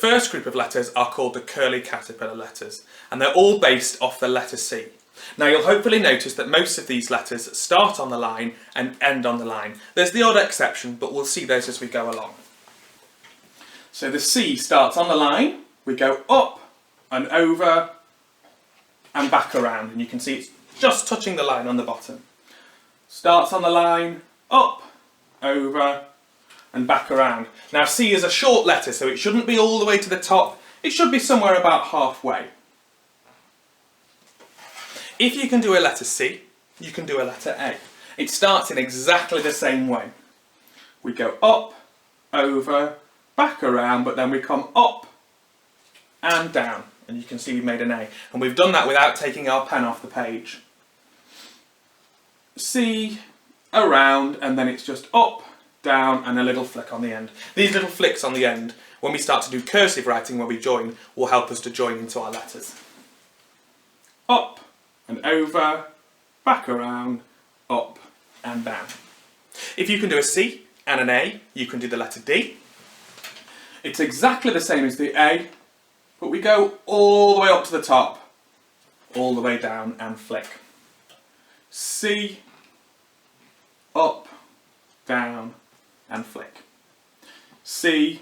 first group of letters are called the curly caterpillar letters, and they're all based off the letter C. Now you'll hopefully notice that most of these letters start on the line and end on the line. There's the odd exception, but we'll see those as we go along. So the C starts on the line, we go up and over and back around, and you can see it's just touching the line on the bottom. Starts on the line, up, over and back around. Now C is a short letter, so it shouldn't be all the way to the top, it should be somewhere about halfway. If you can do a letter C, you can do a letter A. It starts in exactly the same way. We go up, over, back around, but then we come up and down. And you can see we've made an A. And we've done that without taking our pen off the page. C, around, and then it's just up, down, and a little flick on the end. These little flicks on the end, when we start to do cursive writing where we join, will help us to join into our letters. Up and over, back around, up and down. If you can do a C and an A, you can do the letter D. It's exactly the same as the A, but we go all the way up to the top, all the way down and flick. C, up, down and flick. C,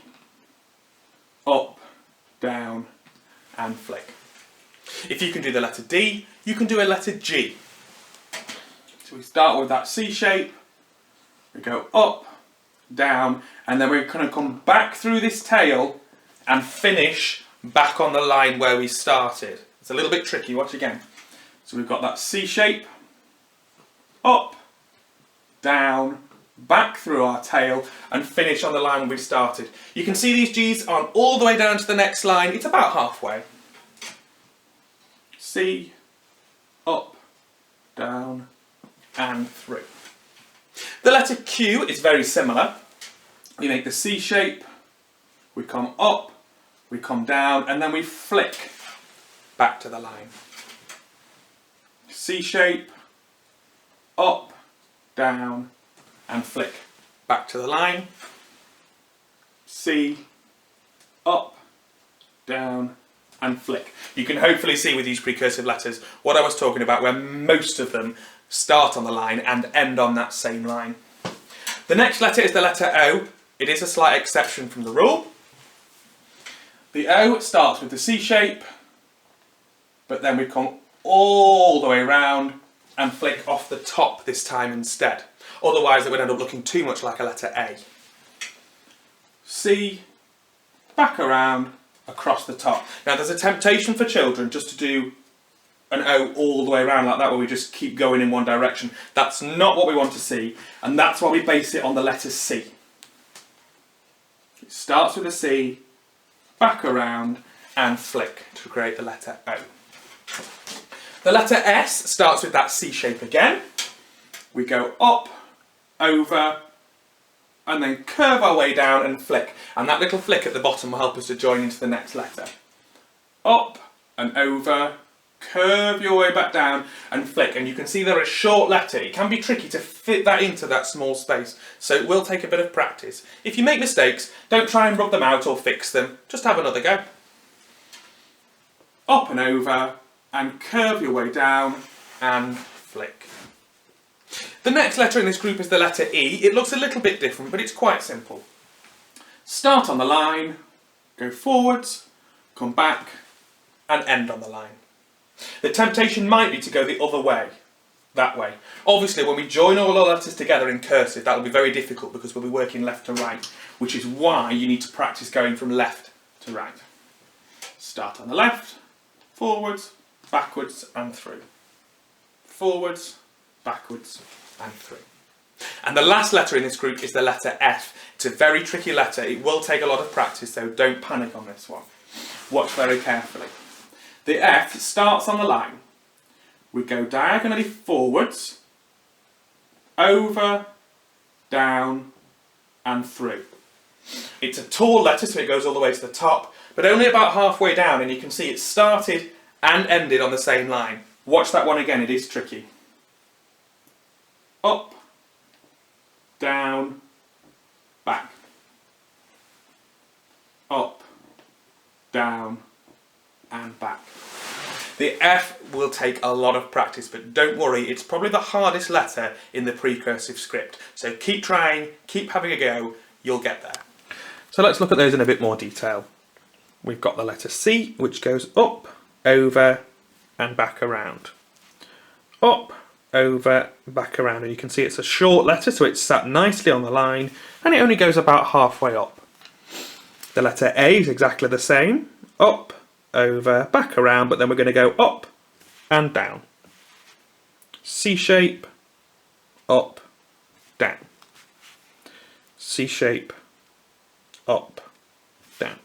up, down and flick. If you can do the letter D, you can do a letter G. So we start with that C shape, we go up, down, and then we're going to come back through this tail and finish back on the line where we started. It's a little bit tricky, watch again. So we've got that C shape, up, down, back through our tail and finish on the line where we started. You can see these G's aren't all the way down to the next line, it's about halfway. C, up, down and through. The letter Q is very similar. We make the C shape, we come up, we come down and then we flick back to the line. C shape, up, down and flick back to the line. C, up, down and flick. You can hopefully see with these precursive letters what I was talking about, where most of them start on the line and end on that same line. The next letter is the letter O. It is a slight exception from the rule. The O starts with the C shape, but then we come all the way around and flick off the top this time instead. Otherwise it would end up looking too much like a letter A. C, back around, across the top. Now there's a temptation for children just to do an O all the way around like that, where we just keep going in one direction. That's not what we want to see, and that's why we base it on the letter C. It starts with a C, back around and flick to create the letter O. The letter S starts with that C shape again. We go up, over, and then curve our way down and flick. And that little flick at the bottom will help us to join into the next letter. Up and over, curve your way back down and flick. And you can see they're a short letter. It can be tricky to fit that into that small space, so it will take a bit of practice. If you make mistakes, don't try and rub them out or fix them. Just have another go. Up and over, and curve your way down and flick. The next letter in this group is the letter E. It looks a little bit different, but it's quite simple. Start on the line, go forwards, come back, and end on the line. The temptation might be to go the other way, that way. Obviously, when we join all our letters together in cursive, that will be very difficult because we'll be working left to right, which is why you need to practice going from left to right. Start on the left, forwards, backwards and through. Forwards, backwards and through. And the last letter in this group is the letter F. It's a very tricky letter. It will take a lot of practice, so don't panic on this one. Watch very carefully. The F starts on the line. We go diagonally forwards, over, down and through. It's a tall letter, so it goes all the way to the top, but only about halfway down, and you can see it started and ended on the same line. Watch that one again, it is tricky. Up, down, back. Up, down and back. The F will take a lot of practice, but don't worry, it's probably the hardest letter in the pre-cursive script. So keep trying, keep having a go, you'll get there. So let's look at those in a bit more detail. We've got the letter C, which goes up, over, and back around. Up, over, back around. And you can see it's a short letter, so it's sat nicely on the line, and it only goes about halfway up. The letter A is exactly the same. Up, over, back around, but then we're going to go up and down. C shape, up, down. C shape, up, down.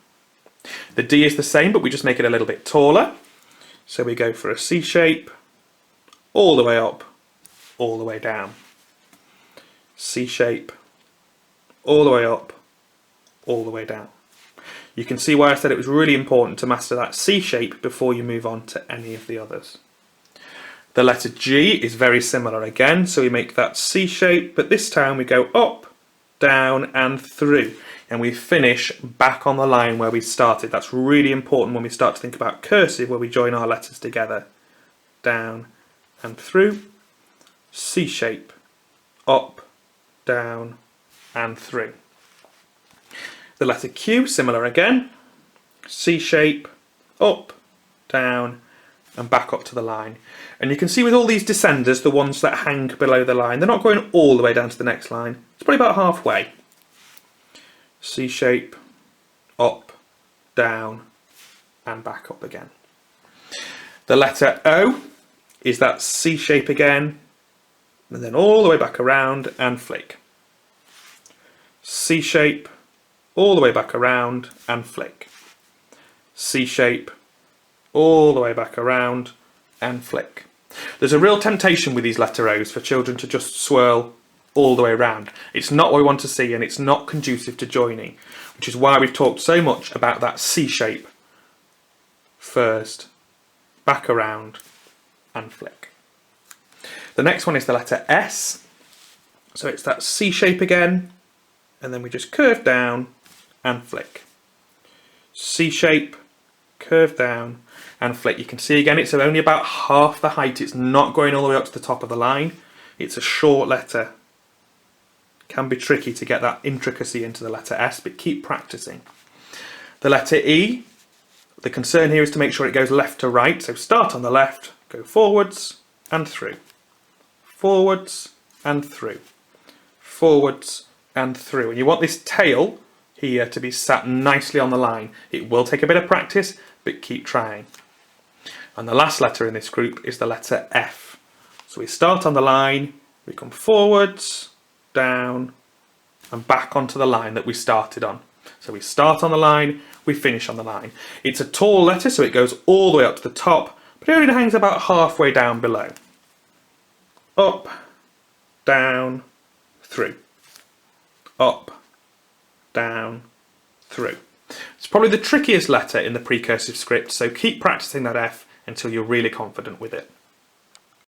The D is the same, but we just make it a little bit taller. So we go for a C shape, all the way up, all the way down. C shape, all the way up, all the way down. You can see why I said it was really important to master that C shape before you move on to any of the others. The letter G is very similar again, so we make that C shape, but this time we go up, down and through, and we finish back on the line where we started. That's really important when we start to think about cursive, where we join our letters together. Down and through, C shape, up, down and through. The letter Q, similar again, C shape, up, down and back up to the line. And you can see with all these descenders, the ones that hang below the line, they're not going all the way down to the next line. It's probably about halfway. C shape, up, down and back up again. The letter O is that C shape again, and then all the way back around and flick. C shape, all the way back around and flick. C shape, all the way back around and flick. There's a real temptation with these letter O's for children to just swirl all the way around. It's not what we want to see, and it's not conducive to joining, which is why we've talked so much about that C shape. First, back around and flick. The next one is the letter S. So it's that C shape again, and then we just curve down and flick. C shape, curve down and flick. You can see again it's only about half the height. It's not going all the way up to the top of the line. It's a short letter. Can be tricky to get that intricacy into the letter S, but keep practicing. The letter E, the concern here is to make sure it goes left to right. So start on the left, go forwards and through. Forwards and through. Forwards and through. And you want this tail here to be sat nicely on the line. It will take a bit of practice, but keep trying. And the last letter in this group is the letter F. So we start on the line, we come forwards, down and back onto the line that we started on. So we start on the line, we finish on the line. It's a tall letter, so it goes all the way up to the top, but it only hangs about halfway down below. Up, down, through. Up, down, through. It's probably the trickiest letter in the pre-cursive script, so keep practicing that F until you're really confident with it.